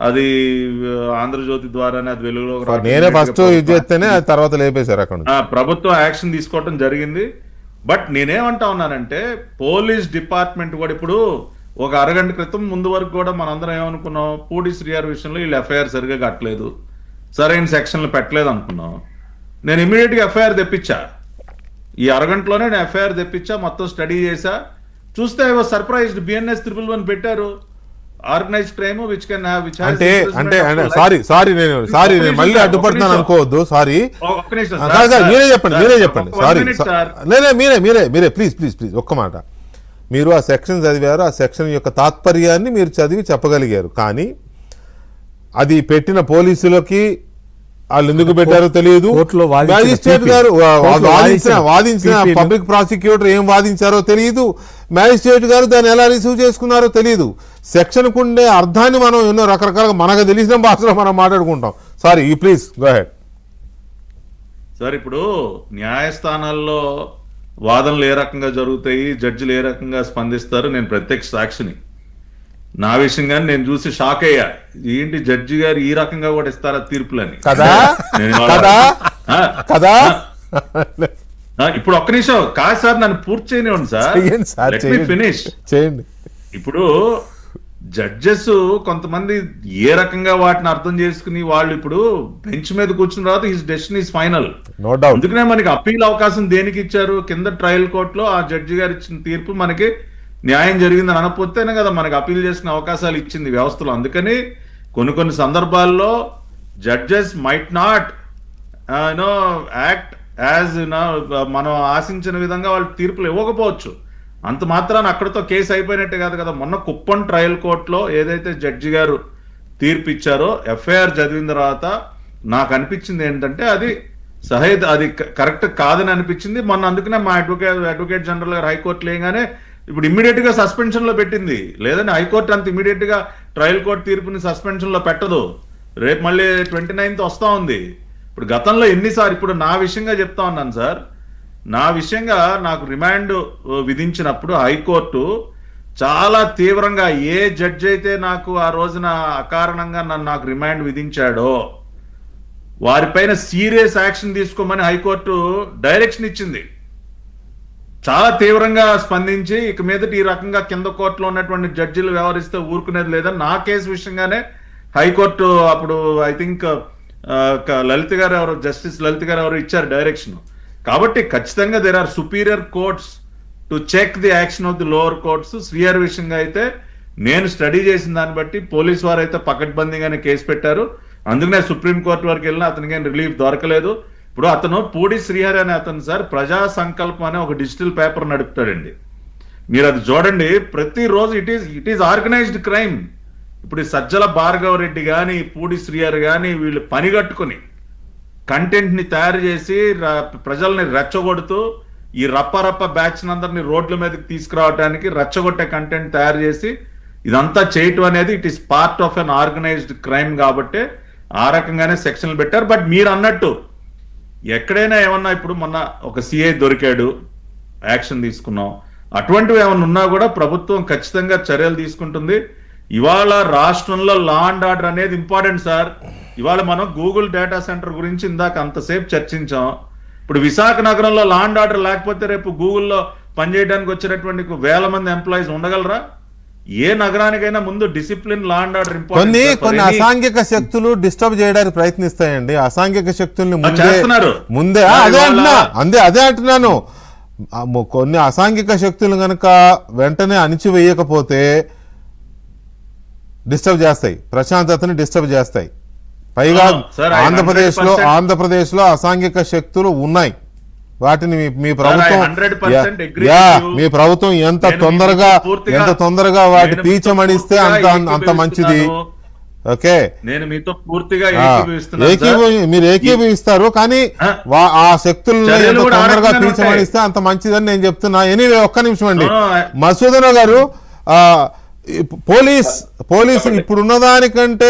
అది ఆంధ్రజ్యోతి ద్వారానే అది వెలుగులో నేనే ఫస్ట్ ఇది చేస్తేనే అది తర్వాత లేపేశారు అక్కడ ప్రభుత్వం యాక్షన్ తీసుకోవడం జరిగింది. బట్ నేనేమంటా ఉన్నానంటే పోలీస్ డిపార్ట్మెంట్ కూడా ఇప్పుడు ఒక అరగంట క్రితం ముందు వరకు కూడా మనందరం ఏమనుకున్నాం, పూడి శ్రీఆర్ విషయంలో వీళ్ళు ఎఫ్ఐఆర్ సరిగా కట్టలేదు, సరైన సెక్షన్లు పెట్టలేదు అనుకున్నాం. నేను ఇమీడియట్ గా ఎఫ్ఐఆర్ తెప్పించా, ఈ అరగంటలోనే నేను ఎఫ్ఐఆర్ తెప్పించా, మొత్తం స్టడీ చేశా. చూస్తే ఐ వాజ్ సర్ప్రైజ్డ్, BNS 111 పెట్టారు, organised crime which can have which అంటే సారీ నేను మళ్ళీ అడ్డుపడుతున్నాను అనుకోవద్దు, సారీ మీరే చెప్పండి సారీ మీరే ప్లీజ్ ఒక్క మాట. మీరు ఆ సెక్షన్ చదివారు, ఆ సెక్షన్ యొక్క తాత్పర్యాన్ని మీరు చదివి చెప్పగలిగారు, కానీ అది పెట్టిన పోలీసులకి వాళ్ళు ఎందుకు పెట్టారో తెలియదు. మ్యాజిస్ట్రేట్ గారు వాదించిన పబ్లిక్ ప్రాసిక్యూటర్ ఏం వాదించారో తెలియదు, మ్యాజిస్ట్రేట్ గారు దాన్ని ఎలా రిసీవ్ చేసుకున్నారో తెలియదు. సెక్షన్ కుండే అర్థాన్ని మనం ఎన్నో రకరకాలుగా మనకు తెలిసిన భాషలో మనం మాట్లాడుకుంటాం. Sorry, you please go head. Sir, ఇప్పుడు న్యాయస్థానాల్లో వాదనలు ఏ రకంగా జరుగుతాయి, జడ్జిలు ఏ రకంగా స్పందిస్తారు, నేను ప్రత్యక్ష సాక్షిని. నా విషయంగానే నేను చూసి షాక్ అయ్యా, ఏంటి జడ్జి గారు ఈ రకంగా కూడా ఇస్తారా తీర్పులని. ఇప్పుడు ఒక్క నిమిషం కాదు సార్, నన్ను పూర్తి చేయనివ్వండి సార్, లెట్ మీ ఫినిష్ చేయండి. ఇప్పుడు జడ్జెస్ కొంతమంది ఏ రకంగా వాటిని అర్థం చేసుకుని వాళ్ళు ఇప్పుడు బెంచ్ మీద కూర్చున్న తర్వాత హిస్ డెసిషన్ ఈస్ ఫైనల్. అందుకనే మనకి అప్పీల్ అవకాశం దేనికి ఇచ్చారు, కింద ట్రయల్ కోర్టులో ఆ జడ్జి గారు ఇచ్చిన తీర్పు మనకి న్యాయం జరిగిందని అనకపోతేనే కదా మనకి అప్పీల్ చేసుకునే అవకాశాలు ఇచ్చింది వ్యవస్థలో. అందుకని కొన్ని సందర్భాల్లో judges might not act as మనం ఆశించిన విధంగా వాళ్ళు తీర్పులు ఇవ్వకపోవచ్చు. అంత మాత్రాన అక్కడతో కేసు అయిపోయినట్టే కాదు కదా. మొన్న కుప్పం ట్రయల్ కోర్టులో ఏదైతే జడ్జి గారు తీర్పు ఇచ్చారో ఎఫ్ఐఆర్ చదివిన తర్వాత నాకు అనిపించింది ఏంటంటే అది అది కరెక్ట్ కాదని అనిపించింది మొన్న. అందుకనే మా అడ్వకేట్ జనరల్ గారు హైకోర్టు లేగానే ఇప్పుడు ఇమ్మీడియట్ గా సస్పెన్షన్ లో పెట్టింది. లేదని హైకోర్టు అంత ఇమీడియట్ గా ట్రయల్ కోర్టు తీర్పుని సస్పెన్షన్ లో పెట్టదు. రేపు మళ్ళీ 29th వస్తా ఉంది. ఇప్పుడు గతంలో ఎన్నిసార్లు, ఇప్పుడు నా విషయంగా చెప్తా ఉన్నాను సార్, నా విషయంగా నాకు రిమాండ్ విధించినప్పుడు హైకోర్టు చాలా తీవ్రంగా ఏ జడ్జి అయితే నాకు ఆ రోజున అకారణంగా నాకు రిమాండ్ విధించాడో వారిపైన సీరియస్ యాక్షన్ తీసుకోమని హైకోర్టు డైరెక్షన్ ఇచ్చింది. చాలా తీవ్రంగా స్పందించి ఇక మీదట ఈ రకంగా కింద కోర్టులో ఉన్నటువంటి జడ్జిలు వ్యవహరిస్తే ఊరుకునేది లేదని నా కేసు విషయంగానే హైకోర్టు అప్పుడు ఐ థింక్ లలిత్ గారు ఎవరు, జస్టిస్ లలిత్ గారు ఎవరు ఇచ్చారు డైరెక్షన్. కాబట్టి ఖచ్చితంగా there are superior courts to check the action of the lower courts. శ్రీహర్ విషయంగా అయితే నేను స్టడీ చేసిన దాన్ని బట్టి పోలీసు వారు అయితే పకడ్బందీగానే కేసు పెట్టారు. అందుకనే సుప్రీంకోర్టు వరకు వెళ్ళినా అతనికి రిలీఫ్ దొరకలేదు. ఇప్పుడు అతను పూడి శ్రీహరి అనే అతను సార్ ప్రజా సంకల్పం అనే ఒక డిజిటల్ పేపర్ నడుపుతాడండి. మీరు అది చూడండి, ప్రతిరోజు ఇట్ ఈస్ ఆర్గనైజ్డ్ క్రైమ్. ఇప్పుడు సజ్జల భార్గవ రెడ్డి కానీ పూడి శ్రీహరి కానీ వీళ్ళు పనిగట్టుకుని కంటెంట్ ని తయారు చేసి ప్రజల్ని రెచ్చగొడుతూ ఈ రప్ప బ్యాచ్ అందరినీ రోడ్ల మీదకి తీసుకురావడానికి రెచ్చగొట్టే కంటెంట్ తయారు చేసి ఇదంతా చేయటం అనేది it is part of an organised crime. కాబట్టి ఆ రకంగానే సెక్షన్లు పెట్టారు. బట్ మీరు అన్నట్టు ఎక్కడైనా ఏమన్నా, ఇప్పుడు మొన్న ఒక సిఐ దొరికాడు, యాక్షన్ తీసుకున్నాం, అటువంటివి ఏమన్నా ఉన్నా కూడా ప్రభుత్వం ఖచ్చితంగా చర్యలు తీసుకుంటుంది. ఇవాళ రాష్ట్రంలో లా అండ్ ఆర్డర్ అనేది ఇంపార్టెంట్ సార్. ఇవాళ మనం గూగుల్ డేటా సెంటర్ గురించి ఇందాక అంతసేపు చర్చించాం. ఇప్పుడు విశాఖ నగరంలో లా అండ్ ఆర్డర్ లేకపోతే రేపు గూగుల్లో పనిచేయడానికి వచ్చేటటువంటి వేల మంది ఎంప్లాయీస్ ఉండగలరా? ఏ నగరానికైనా ముందు discipline, law and order important. కొన్ని అసాంఘిక శక్తులు డిస్టర్బ్ చేయడానికి ప్రయత్నిస్తాయండి. అసాంఘిక శక్తుల్ని ముందే అదే అంటున్నాను. కొన్ని అసాంఘిక శక్తులు కనుక వెంటనే అణిచివేయకపోతే డిస్టర్బ్ చేస్తాయి, ప్రశాంతతని డిస్టర్బ్ చేస్తాయి. పైగా ఆంధ్రప్రదేశ్ లో అసాంఘిక శక్తులు ఉన్నాయి. వాటిని మీ ప్రభుత్వం ఎంత తొందరగా వాటి పీచమడిస్తే అంత మంచిది. ఓకే, నేను మీతో పూర్తిగా మీరు ఏకీభవిస్తారు, కానీ ఆ శక్తులను ఎంత తొందరగా పీచమడిస్తే అంత మంచిదని నేను చెప్తున్నా. ఎనీవే, ఒక్క నిమిషం అండి మసూదన్ గారు, పోలీస్ ఇప్పుడున్న దానికంటే